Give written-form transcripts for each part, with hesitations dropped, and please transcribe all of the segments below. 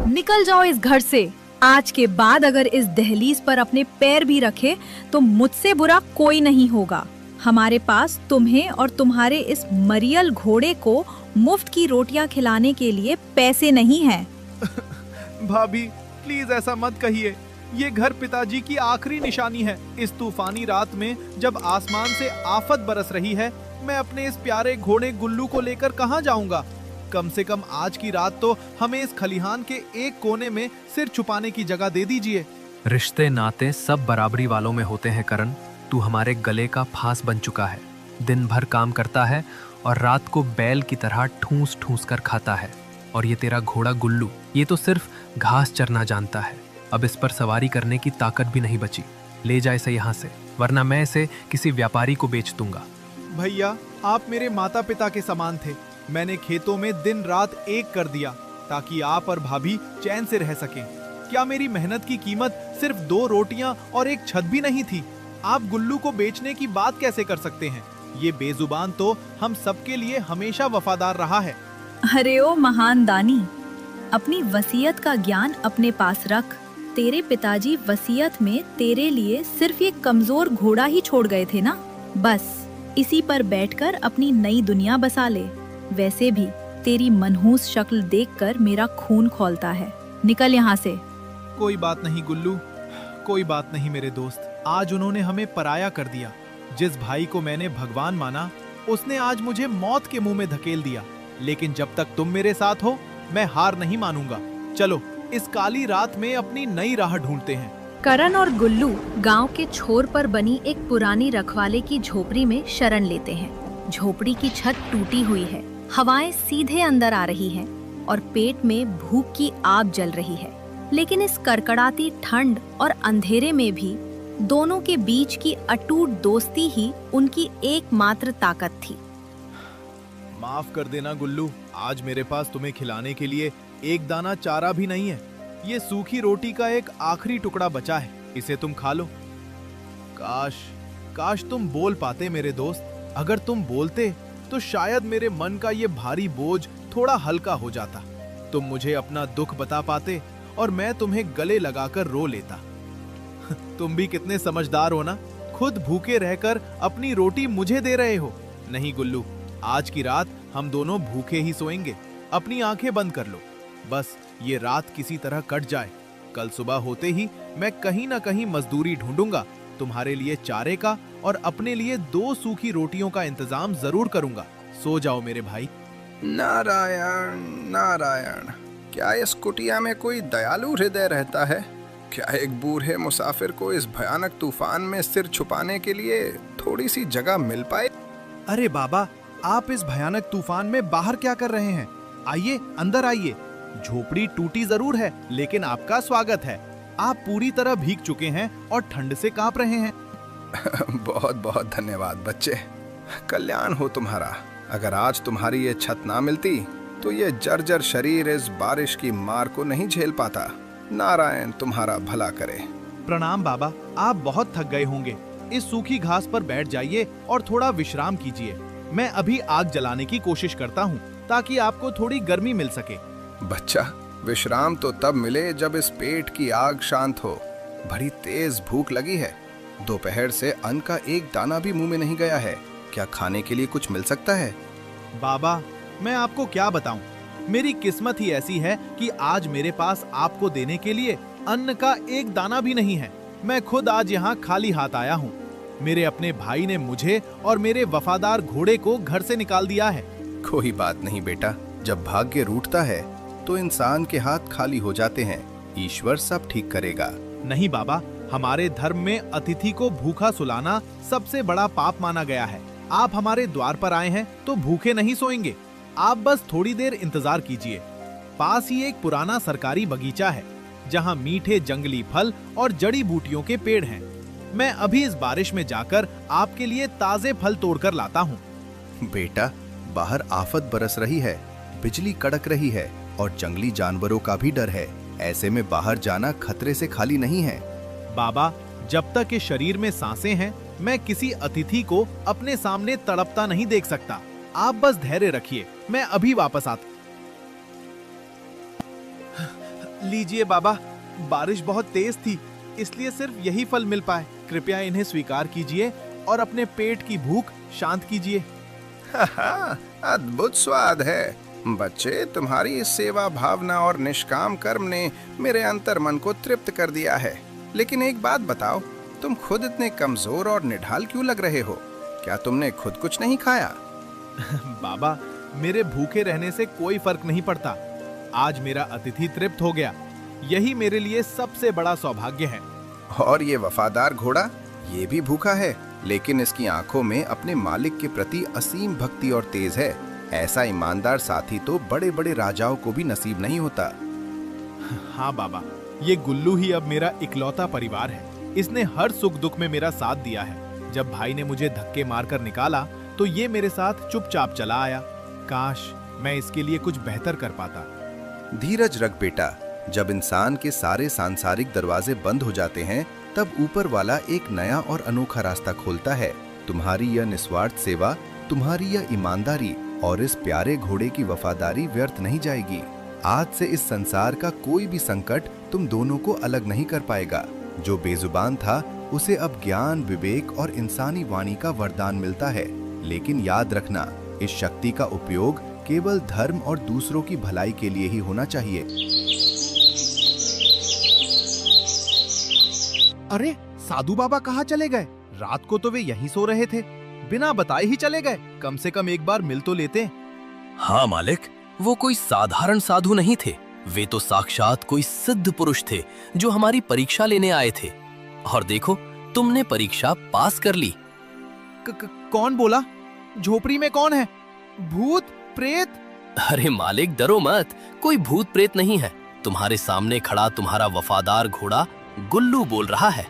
निकल जाओ इस घर से। आज के बाद अगर इस दहलीज पर अपने पैर भी रखे तो मुझसे बुरा कोई नहीं होगा। हमारे पास तुम्हें और तुम्हारे इस मरियल घोड़े को मुफ्त की रोटियां खिलाने के लिए पैसे नहीं हैं। भाभी प्लीज ऐसा मत कहिए। ये घर पिताजी की आखिरी निशानी है। इस तूफानी रात में जब आसमान से आफत बरस रही है, मैं अपने इस प्यारे घोड़े गुल्लू को लेकर कहाँ जाऊंगा। कम से कम आज की रात तो हमें इस खलिहान के एक कोने में सिर छुपाने की जगह दे दीजिए। रिश्ते नाते सब बराबरी वालों में होते हैं करण। तू हमारे गले का फांस बन चुका है। दिन भर काम करता है और रात को बैल की तरह ठूस ठूस कर खाता है। और ये तेरा घोड़ा गुल्लू, ये तो सिर्फ घास चरना जानता है। अब इस पर सवारी करने की ताकत भी नहीं बची। ले जा इसे यहाँ से, वरना मैं इसे किसी व्यापारी को बेच दूंगा। भैया, आप मेरे माता पिता के समान थे। मैंने खेतों में दिन रात एक कर दिया ताकि आप और भाभी चैन से रह सकें। क्या मेरी मेहनत की कीमत सिर्फ 2 रोटियां और एक छत भी नहीं थी? आप गुल्लू को बेचने की बात कैसे कर सकते हैं? ये बेजुबान तो हम सबके लिए हमेशा वफादार रहा है। अरे ओ महान दानी, अपनी वसीयत का ज्ञान अपने पास रख। तेरे पिताजी वसीयत में तेरे लिए सिर्फ ये कमजोर घोड़ा ही छोड़ गए थे ना। बस इसी पर बैठकर अपनी नई दुनिया बसा ले। वैसे भी तेरी मनहूस शक्ल देखकर मेरा खून खौलता है। निकल यहाँ से। कोई बात नहीं गुल्लू, कोई बात नहीं मेरे दोस्त। आज उन्होंने हमें पराया कर दिया। जिस भाई को मैंने भगवान माना, उसने आज मुझे मौत के मुंह में धकेल दिया। लेकिन जब तक तुम मेरे साथ हो, मैं हार नहीं मानूंगा। चलो इस काली रात में अपनी नई राह ढूंढते हैं। करण और गुल्लू गांव के छोर पर बनी एक पुरानी रखवाले की झोपड़ी में शरण लेते हैं। झोपड़ी की छत टूटी हुई है, हवाएं सीधे अंदर आ रही हैं और पेट में भूख की आग जल रही है। लेकिन इस कड़कड़ाती ठंड और अंधेरे में भी दोनों के बीच की अटूट दोस्ती ही उनकी एकमात्र ताकत थी। माफ कर देना गुल्लू, आज मेरे पास तुम्हें खिलाने के लिए एक दाना चारा भी नहीं है। ये सूखी रोटी का एक आखिरी टुकड़ा बचा है, इसे तुम खा लो। काश तुम बोल पाते मेरे दोस्त। अगर तुम बोलते तो शायद मेरे मन का ये भारी बोझ थोड़ा हल्का हो जाता। तुम मुझे अपना दुख बता पाते और मैं तुम्हें गले लगाकर रो लेता। तुम भी कितने समझदार हो ना, खुद भूखे रहकर अपनी रोटी मुझे दे रहे हो। नहीं गुल्लू, आज की रात हम दोनों भूखे ही सोएंगे। अपनी आंखें बंद कर लो, बस ये रात किसी तरह कट जाए। कल सुबह होते ही मैं कहीं ना कहीं मजदूरी ढूंढूंगा। तुम्हारे लिए चारे का और अपने लिए 2 सूखी रोटियों का इंतजाम जरूर करूंगा। सो जाओ मेरे भाई। नारायण नारायण, क्या इस कुटिया में कोई दयालु हृदय रहता है? क्या एक बूढ़े मुसाफिर को इस भयानक तूफान में सिर छुपाने के लिए थोड़ी सी जगह मिल पाए? अरे बाबा, आप इस भयानक तूफान में बाहर क्या कर रहे हैं? आइए, अंदर आइए। झोपड़ी टूटी जरूर है, लेकिन आपका स्वागत है। आप पूरी तरह भीग चुके हैं और ठंड से कांप रहे हैं। बहुत बहुत धन्यवाद बच्चे, कल्याण हो तुम्हारा। अगर आज तुम्हारी ये छत ना मिलती तो ये जर्जर शरीर इस बारिश की मार को नहीं झेल पाता। नारायण तुम्हारा भला करे। प्रणाम बाबा, आप बहुत थक गए होंगे। इस सूखी घास पर बैठ जाइए और थोड़ा विश्राम कीजिए। मैं अभी आग जलाने की कोशिश करता हूँ ताकि आपको थोड़ी गर्मी मिल सके। बच्चा, विश्राम तो तब मिले जब इस पेट की आग शांत हो। बड़ी तेज भूख लगी है। दोपहर से अन्न का एक दाना भी मुंह में नहीं गया है। क्या खाने के लिए कुछ मिल सकता है? बाबा, मैं आपको क्या बताऊं। मेरी किस्मत ही ऐसी है कि आज मेरे पास आपको देने के लिए अन्न का एक दाना भी नहीं है। मैं खुद आज यहाँ खाली हाथ आया हूँ। मेरे अपने भाई ने मुझे और मेरे वफादार घोड़े को घर से निकाल दिया है। कोई बात नहीं बेटा, जब भाग्य रूठता है तो इंसान के हाथ खाली हो जाते हैं। ईश्वर सब ठीक करेगा। नहीं बाबा, हमारे धर्म में अतिथि को भूखा सुलाना सबसे बड़ा पाप माना गया है। आप हमारे द्वार पर आए हैं तो भूखे नहीं सोएंगे। आप बस थोड़ी देर इंतजार कीजिए। पास ही एक पुराना सरकारी बगीचा है जहां मीठे जंगली फल और जड़ी बूटियों के पेड़ हैं। मैं अभी इस बारिश में जाकर आपके लिए ताजे फल तोड़कर लाता हूँ। बेटा, बाहर आफत बरस रही है, बिजली कड़क रही है और जंगली जानवरों का भी डर है। ऐसे में बाहर जाना खतरे से खाली नहीं है। बाबा, जब तक इस शरीर में सांसें हैं, मैं किसी अतिथि को अपने सामने तड़पता नहीं देख सकता। आप बस धैर्य रखिए, मैं अभी वापस आता। लीजिए बाबा, बारिश बहुत तेज थी, इसलिए सिर्फ यही फल मिल पाए। कृपया इन्हें स्वीकार कीजिए और अपने पेट की भूख शांत कीजिए। अद्भुत स्वाद है बच्चे। तुम्हारी इस सेवा भावना और निष्काम कर्म ने मेरे अंतर मन को तृप्त कर दिया है। लेकिन एक बात बताओ, तुम खुद इतने कमजोर और निढाल क्यों लग रहे हो? क्या तुमने खुद कुछ नहीं खाया? बाबा, मेरे भूखे रहने से कोई फर्क नहीं पड़ता। आज मेरा अतिथि तृप्त हो गया, यही मेरे लिए सबसे बड़ा सौभाग्य है। और ये वफादार घोड़ा, ये भी भूखा है, लेकिन इसकी आंखों में अपने मालिक के प्रति असीम भक्ति और तेज है। ऐसा ईमानदार साथी तो बड़े बड़े राजाओं को भी नसीब नहीं होता। हाँ बाबा, ये गुल्लू ही अब मेरा इकलौता परिवार है। इसने हर सुख दुख में मेरा साथ दिया है। जब भाई ने मुझे धक्के मारकर निकाला तो ये मेरे साथ चुपचाप चला आया। काश मैं इसके लिए कुछ बेहतर कर पाता। धीरज रख बेटा, जब इंसान के सारे सांसारिक दरवाजे बंद हो जाते हैं तब ऊपर वाला एक नया और अनोखा रास्ता खोलता है। तुम्हारी यह निस्वार्थ सेवा, तुम्हारी यह ईमानदारी और इस प्यारे घोड़े की वफादारी व्यर्थ नहीं जाएगी। आज से इस संसार का कोई भी संकट तुम दोनों को अलग नहीं कर पाएगा। जो बेजुबान था उसे अब ज्ञान, विवेक और इंसानी वाणी का वरदान मिलता है। लेकिन याद रखना, इस शक्ति का उपयोग केवल धर्म और दूसरों की भलाई के लिए ही होना चाहिए। अरे साधु बाबा कहाँ चले गए? रात को तो वे यहीं सो रहे थे, बिना बताए ही चले गए। कम से कम एक बार मिल तो लेते। हाँ मालिक, वो कोई साधारण साधु नहीं थे। वे तो साक्षात कोई सिद्ध पुरुष थे जो हमारी परीक्षा लेने आए थे। और देखो, तुमने परीक्षा पास कर ली। कौन बोला? झोपड़ी में कौन है? भूत प्रेत? अरे मालिक, डरो मत, कोई भूत प्रेत नहीं है। तुम्हारे सामने खड़ा तुम्हारा वफादार घोड़ा गुल्लू बोल रहा है।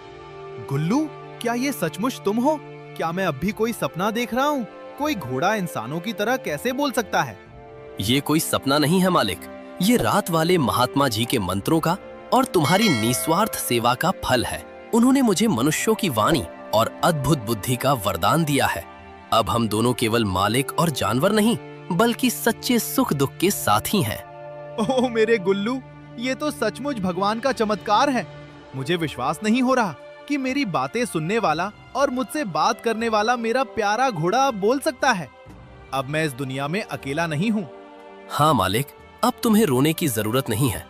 गुल्लू, क्या ये सचमुच तुम हो? क्या मैं अब भी कोई सपना देख रहा हूँ? कोई घोड़ा इंसानों की तरह कैसे बोल सकता है? ये कोई सपना नहीं है मालिक, ये रात वाले महात्मा जी के मंत्रों का और तुम्हारी निस्वार्थ सेवा का फल है। उन्होंने मुझे मनुष्यों की वाणी और अद्भुत बुद्धि का वरदान दिया है। अब हम दोनों केवल मालिक और जानवर नहीं, बल्कि सच्चे सुख दुख के साथी हैं। ओह मेरे गुल्लू, ये तो सचमुच भगवान का चमत्कार है। मुझे विश्वास नहीं हो रहा कि मेरी बातें सुनने वाला और मुझसे बात करने वाला मेरा प्यारा घोड़ा अब बोल सकता है। अब मैं इस दुनिया में अकेला नहीं हूँ। हाँ मालिक, अब तुम्हें रोने की जरूरत नहीं है।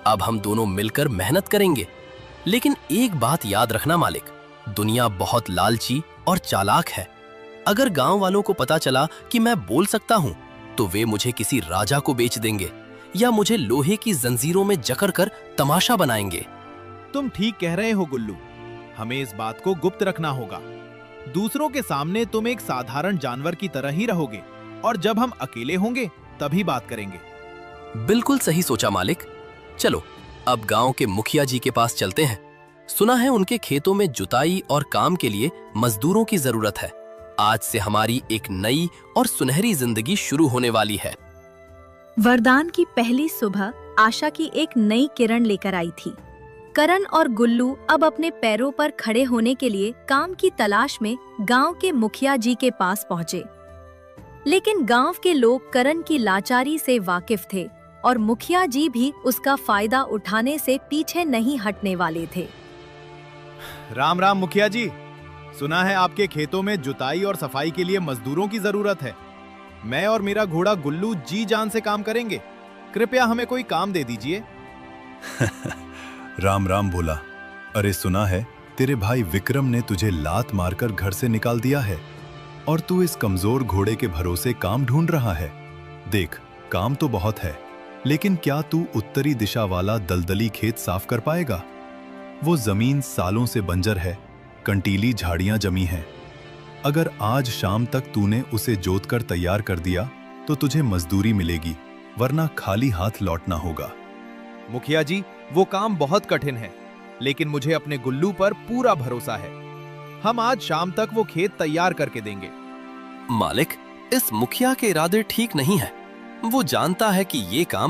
अब हम दोनों मिलकर मेहनत करेंगे। लेकिन एक बात याद रखना मालिक, दुनिया बहुत लालची और चालाक है। अगर गांव वालों को पता चला कि मैं बोल सकता हूँ तो वे मुझे किसी राजा को बेच देंगे या मुझे लोहे की जंजीरों में जकड़ कर तमाशा बनाएंगे। तुम ठीक कह रहे हो गुल्लू, हमें इस बात को गुप्त रखना होगा। दूसरों के सामने तुम एक साधारण जानवर की तरह ही रहोगे और जब हम अकेले होंगे तभी बात करेंगे। बिल्कुल सही सोचा मालिक। चलो अब गांव के मुखिया जी के पास चलते हैं। सुना है उनके खेतों में जुताई और काम के लिए मजदूरों की जरूरत है। आज से हमारी एक नई और सुनहरी जिंदगी शुरू होने वाली है। वरदान की पहली सुबह आशा की एक नई किरण लेकर आई थी। करण और गुल्लू अब अपने पैरों पर खड़े होने के लिए काम की तलाश में गांव के मुखिया जी के पास पहुंचे। लेकिन गांव के लोग करण की लाचारी से वाकिफ थे और मुखिया जी भी उसका फायदा उठाने से पीछे नहीं हटने वाले थे। राम राम मुखिया जी, सुना है आपके खेतों में जुताई और सफाई के लिए मजदूरों की जरूरत है। मैं और मेरा घोड़ा गुल्लू जी जान से काम करेंगे। कृपया हमें कोई काम दे दीजिए। राम राम बोला। अरे सुना है तेरे भाई विक्रम ने तुझे लात मारकर घर से निकाल दिया है और तू इस कमजोर घोड़े के भरोसे काम ढूंढ रहा है। देख, काम तो बहुत है, लेकिन क्या तू उत्तरी दिशा वाला दलदली खेत साफ कर पाएगा? वो जमीन सालों से बंजर है, कंटीली झाड़ियां जमी हैं। अगर आज शाम तक तूने उसे जोतकर तैयार कर दिया तो तुझे मजदूरी मिलेगी, वरना खाली हाथ लौटना होगा। मुखिया जी, वो काम बहुत कठिन है, लेकिन मुझे अपने गुल्लू पर पूरा भरोसा है। हम आज शाम तक वो खेत तैयार करके देंगे। मालिक, इस मुखिया के इरादे ठीक नहीं है। वो जानता है कि ये काम